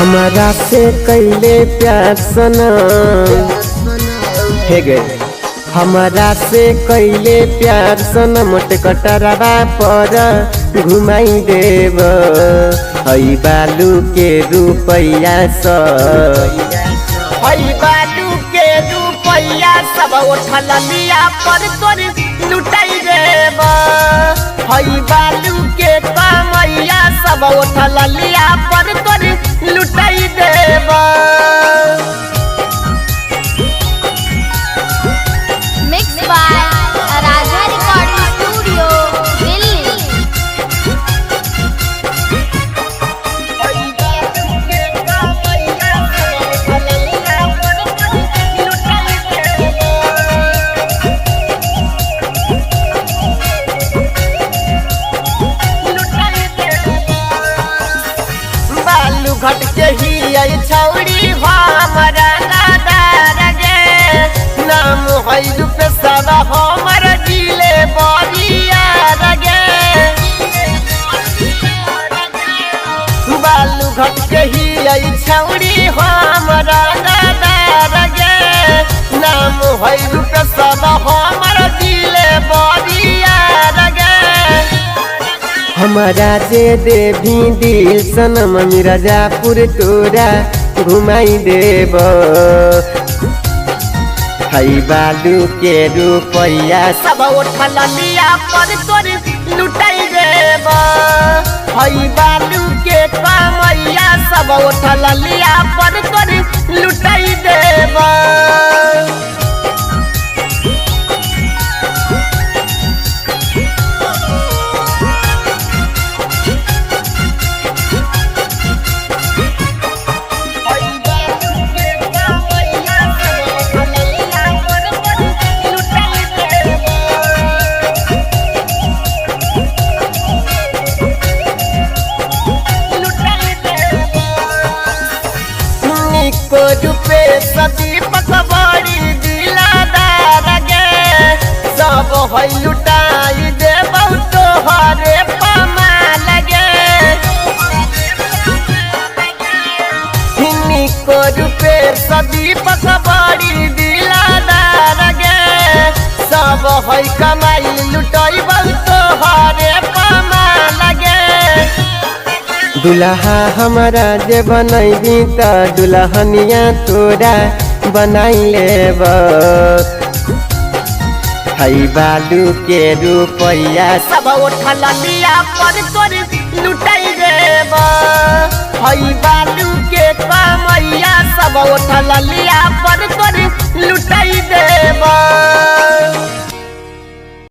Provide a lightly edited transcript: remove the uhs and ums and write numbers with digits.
हमारा से कैले प्यार सनम हे गए। हमारा से कैले प्यार सनम कटरवा पर घुमाई देव हई बालू के रुपैया हई बालू के रुपैया सब उठल लिया पर तोर लुटाई देव हई बालू के कमैया सब उठल लिया पर तोर लुटाई देव। Mix by Raja recording studio Delhi. बालू घट के ही आई छौड़ी हमारा दादार गे नाम हई रूपे सब हमर जिले बरिया गे। बालू घट के ही आई छौड़ी हमारा दादार गे नाम हई रूपे सब हमर जिले बरिया गे। हमारा जे देवी दिल सनम मिर्जापुर तोरा घुमाई देव हई बालू के रुपैया सब उठल लिया पर तोर लुटाई देव हई बालू के कमैया सब उठल लिया पर तोर लुटाई देव। रूपे सती पकवाड़ी दिलादार गे सब हई लुटाई दे बहुतो हरे पमाल गे। हिन्नी को रूपे सती पकवाड़ी दिलादार गे सब हई कमाई लुटाई बहुतो हरे पमाल गे। दुल्हा हमारा जे बनैबी त दुल्हनिया तोरा बनाई लेब हई बालू के रुपैया सब उठल लिया पर तोर लुटाई देव हई बालू के कमैया सब उठल लिया पर तोर लुटाई देव।